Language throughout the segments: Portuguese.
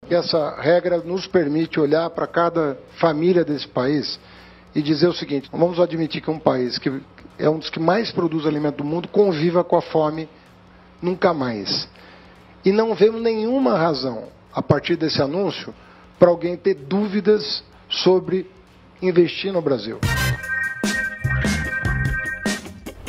que essa regra nos permite olhar para cada família desse país e dizer o seguinte: vamos admitir que um país que é um dos que mais produz alimento do mundo conviva com a fome nunca mais. E não vemos nenhuma razão, a partir desse anúncio, para alguém ter dúvidas sobre investir no Brasil.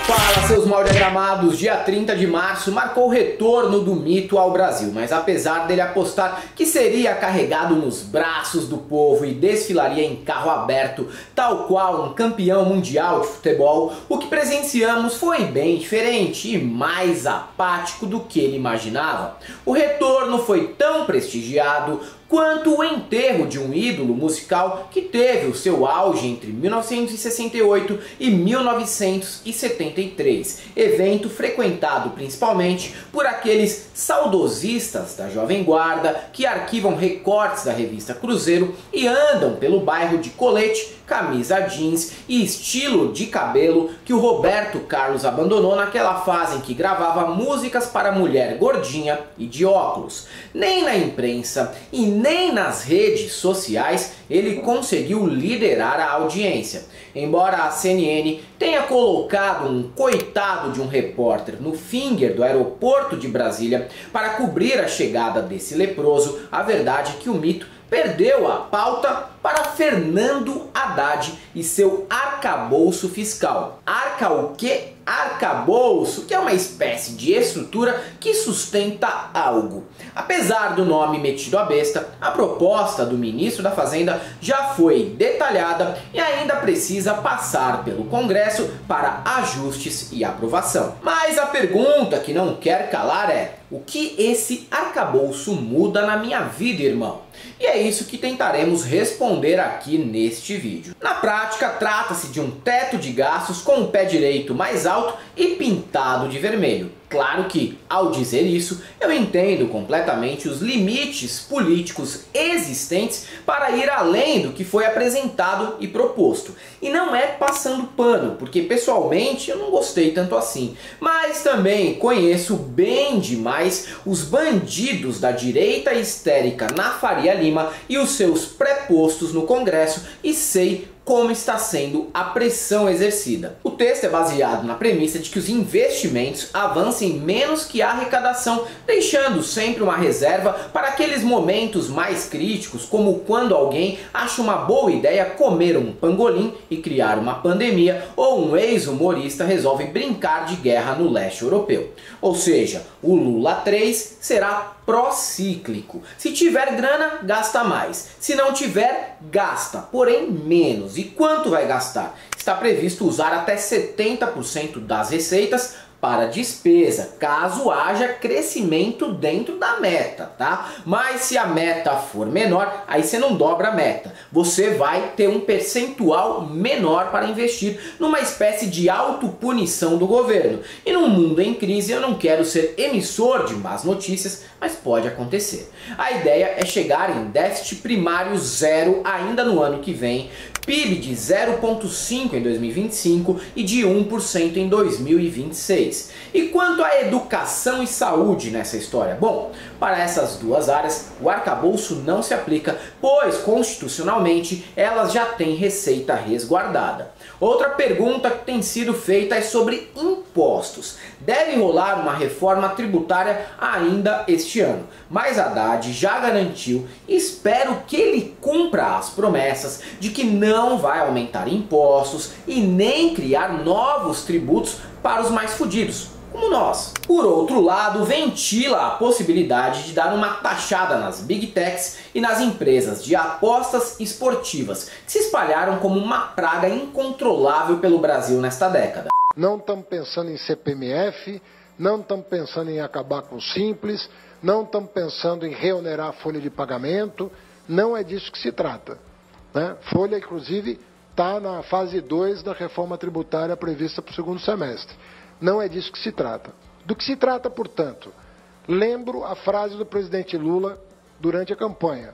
Fala, seus mal diagramados! Dia 30 de março marcou o retorno do mito ao Brasil, mas apesar dele apostar que seria carregado nos braços do povo e desfilaria em carro aberto, tal qual um campeão mundial de futebol, o que presenciamos foi bem diferente e mais apático do que ele imaginava. O retorno foi tão prestigiado quanto o enterro de um ídolo musical que teve o seu auge entre 1968 e 1973, evento frequentado principalmente por aqueles saudosistas da Jovem Guarda que arquivam recortes da revista Cruzeiro e andam pelo bairro de colete, camisa jeans e estilo de cabelo que o Roberto Carlos abandonou naquela fase em que gravava músicas para mulher gordinha e de óculos. Nem na imprensa e nem nas redes sociais ele conseguiu liderar a audiência. Embora a CNN tenha colocado um coitado de um repórter no finger do aeroporto de Brasília para cobrir a chegada desse leproso, a verdade é que o mito perdeu a pauta para Fernando Haddad e seu arcabouço fiscal. Arca o quê? Arcabouço, que é uma espécie de estrutura que sustenta algo. Apesar do nome metido à besta, a proposta do ministro da Fazenda já foi detalhada e ainda precisa passar pelo Congresso para ajustes e aprovação. Mas a pergunta que não quer calar é: o que esse arcabouço muda na minha vida, irmão? E é isso que tentaremos responder aqui neste vídeo. Na prática, trata-se de um teto de gastos com o pé direito mais alto e pintado de vermelho. Claro que, ao dizer isso, eu entendo completamente os limites políticos existentes para ir além do que foi apresentado e proposto. E não é passando pano, porque pessoalmente eu não gostei tanto assim. Mas também conheço bem demais os bandidos da direita histérica na Faria Lima e os seus prepostos no Congresso e sei como está sendo a pressão exercida. O texto é baseado na premissa de que os investimentos avancem menos que a arrecadação, deixando sempre uma reserva para aqueles momentos mais críticos, como quando alguém acha uma boa ideia comer um pangolim e criar uma pandemia, ou um ex-humorista resolve brincar de guerra no leste europeu. Ou seja, o Lula 3 será procíclico. Se tiver grana, gasta mais. Se não tiver, gasta, porém menos. E quanto vai gastar? Está previsto usar até 70% das receitas para despesa, caso haja crescimento dentro da meta, tá? Mas se a meta for menor, aí você não dobra a meta. Você vai ter um percentual menor para investir numa espécie de autopunição do governo. E num mundo em crise eu não quero ser emissor de más notícias, mas pode acontecer. A ideia é chegar em déficit primário zero ainda no ano que vem, PIB de 0,5% em 2025 e de 1% em 2026. E quanto à educação e saúde nessa história? Bom, para essas duas áreas o arcabouço não se aplica, pois constitucionalmente elas já têm receita resguardada. Outra pergunta que tem sido feita é sobre impostos. Deve rolar uma reforma tributária ainda este ano, mas Haddad já garantiu e espero que ele cumpra as promessas de que não vai aumentar impostos e nem criar novos tributos para os mais fudidos, como nós. Por outro lado, ventila a possibilidade de dar uma taxada nas Big Techs e nas empresas de apostas esportivas, que se espalharam como uma praga incontrolável pelo Brasil nesta década. Não estamos pensando em CPMF, não estamos pensando em acabar com o Simples, não estamos pensando em reonerar a folha de pagamento, não é disso que se trata, né? Folha, inclusive, está na fase 2 da reforma tributária prevista para o segundo semestre. Não é disso que se trata. Do que se trata, portanto, lembro a frase do presidente Lula durante a campanha: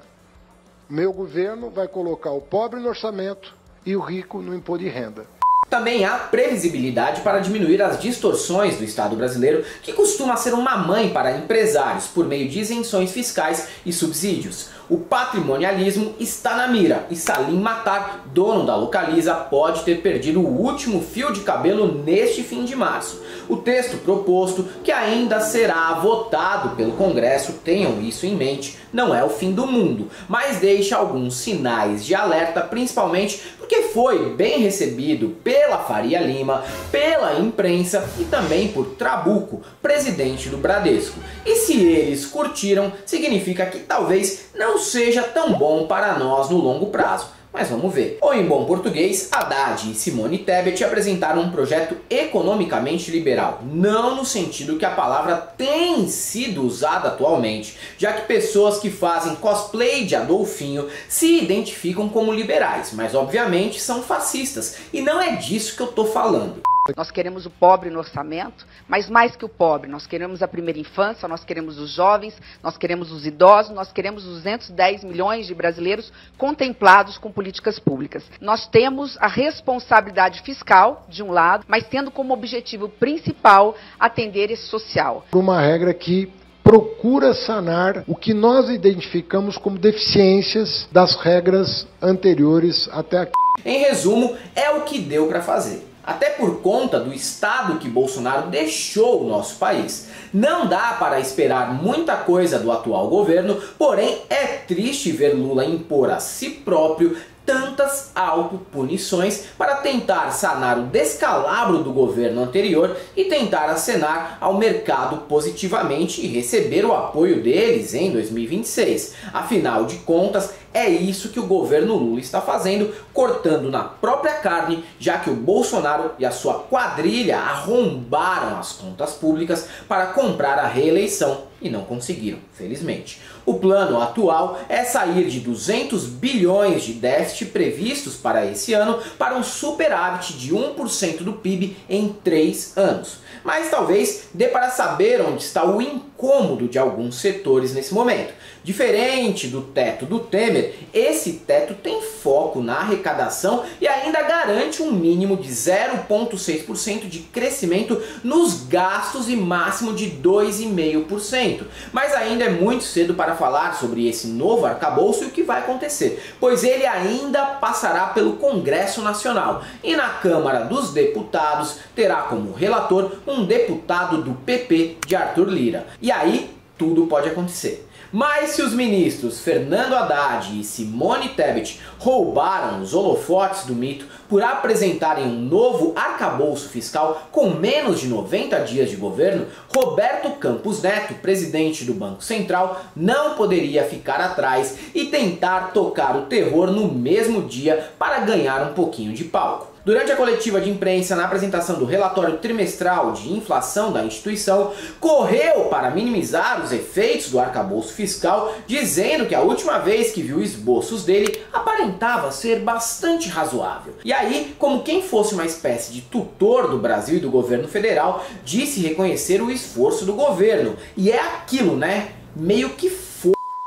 meu governo vai colocar o pobre no orçamento e o rico no imposto de renda. Também há previsibilidade para diminuir as distorções do Estado brasileiro, que costuma ser uma mãe para empresários por meio de isenções fiscais e subsídios. O patrimonialismo está na mira e Salim Matar, dono da Localiza, pode ter perdido o último fio de cabelo neste fim de março. O texto proposto, que ainda será votado pelo Congresso, tenham isso em mente, não é o fim do mundo, mas deixa alguns sinais de alerta, principalmente porque foi bem recebido pela Faria Lima, pela imprensa e também por Trabuco, presidente do Bradesco. E se eles curtiram, significa que talvez não seja tão bom para nós no longo prazo. Mas vamos ver. Ou em bom português, Haddad e Simone Tebet apresentaram um projeto economicamente liberal, não no sentido que a palavra tem sido usada atualmente, já que pessoas que fazem cosplay de Adolfinho se identificam como liberais, mas obviamente são fascistas, e não é disso que eu tô falando. Nós queremos o pobre no orçamento, mas mais que o pobre, nós queremos a primeira infância, nós queremos os jovens, nós queremos os idosos, nós queremos 210 milhões de brasileiros contemplados com políticas públicas. Nós temos a responsabilidade fiscal, de um lado, mas tendo como objetivo principal atender esse social. Uma regra que procura sanar o que nós identificamos como deficiências das regras anteriores até aqui. Em resumo, é o que deu para fazer. Até por conta do estado que Bolsonaro deixou o nosso país. Não dá para esperar muita coisa do atual governo, porém é triste ver Lula impor a si próprio tantas autopunições para tentar sanar o descalabro do governo anterior e tentar acenar ao mercado positivamente e receber o apoio deles em 2026. Afinal de contas, é isso que o governo Lula está fazendo, cortando na própria carne, já que o Bolsonaro e a sua quadrilha arrombaram as contas públicas para comprar a reeleição e não conseguiram, felizmente. O plano atual é sair de 200 bilhões de déficit previstos para esse ano para um superávit de 1% do PIB em 3 anos. Mas talvez dê para saber onde está o incômodo de alguns setores nesse momento. Diferente do teto do Temer, esse teto tem foco na arrecadação e ainda garante um mínimo de 0,6% de crescimento nos gastos e máximo de 2,5%. Mas ainda é muito cedo para falar sobre esse novo arcabouço e o que vai acontecer, pois ele ainda passará pelo Congresso Nacional e na Câmara dos Deputados terá como relator um deputado do PP de Arthur Lira. E aí tudo pode acontecer. Mas se os ministros Fernando Haddad e Simone Tebet roubaram os holofotes do mito por apresentarem um novo arcabouço fiscal com menos de 90 dias de governo, Roberto Campos Neto, presidente do Banco Central, não poderia ficar atrás e tentar tocar o terror no mesmo dia para ganhar um pouquinho de palco. Durante a coletiva de imprensa, na apresentação do relatório trimestral de inflação da instituição, correu para minimizar os efeitos do arcabouço fiscal, dizendo que a última vez que viu esboços dele aparentava ser bastante razoável. E aí, como quem fosse uma espécie de tutor do Brasil e do governo federal, disse reconhecer o esforço do governo. E é aquilo, né? Meio que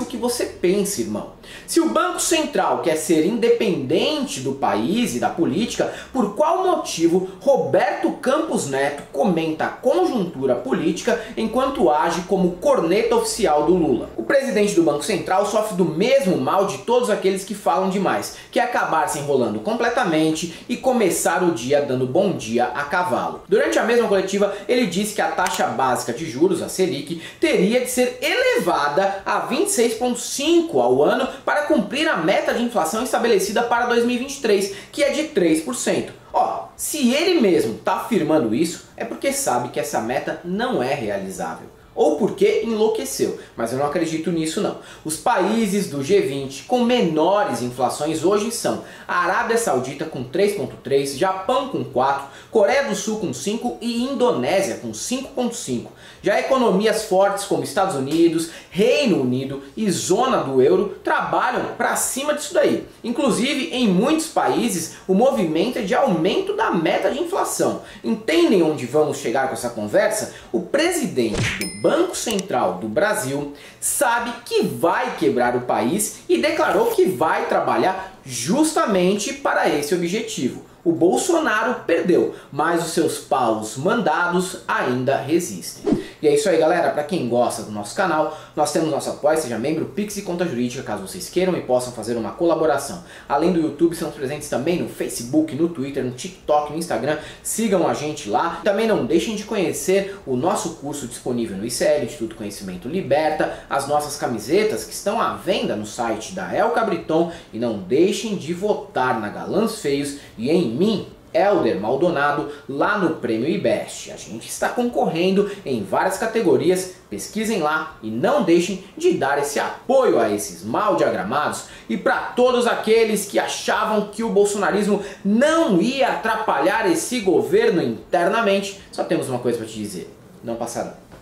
o que você pensa, irmão. Se o Banco Central quer ser independente do país e da política, por qual motivo Roberto Campos Neto comenta a conjuntura política enquanto age como corneta oficial do Lula? O presidente do Banco Central sofre do mesmo mal de todos aqueles que falam demais, que é acabar se enrolando completamente e começar o dia dando bom dia a cavalo. Durante a mesma coletiva, ele disse que a taxa básica de juros, a Selic, teria de ser elevada a 26,5% ao ano para cumprir a meta de inflação estabelecida para 2023, que é de 3%. Ó, se ele mesmo está afirmando isso, é porque sabe que essa meta não é realizável. Ou porque enlouqueceu, mas eu não acredito nisso não. Os países do G20 com menores inflações hoje são a Arábia Saudita com 3,3%, Japão com 4%, Coreia do Sul com 5% e Indonésia com 5,5%. Já economias fortes como Estados Unidos, Reino Unido e zona do euro trabalham para cima disso daí. Inclusive, em muitos países, o movimento é de aumento da meta de inflação. Entendem onde vamos chegar com essa conversa? O presidente do Banco Central do Brasil sabe que vai quebrar o país e declarou que vai trabalhar justamente para esse objetivo. O Bolsonaro perdeu, mas os seus paus mandados ainda resistem. E é isso aí, galera. Para quem gosta do nosso canal, nós temos nosso apoio, seja membro, Pix e conta jurídica, caso vocês queiram e possam fazer uma colaboração. Além do YouTube, estamos presentes também no Facebook, no Twitter, no TikTok, no Instagram. Sigam a gente lá. Também não deixem de conhecer o nosso curso disponível no ICL, Instituto Conhecimento Liberta, as nossas camisetas que estão à venda no site da El Cabriton. E não deixem de votar na Galãs Feios e em mim, Helder Maldonado, lá no Prêmio IBEST. A gente está concorrendo em várias categorias, pesquisem lá e não deixem de dar esse apoio a esses mal diagramados. E para todos aqueles que achavam que o bolsonarismo não ia atrapalhar esse governo internamente, só temos uma coisa para te dizer: não passará.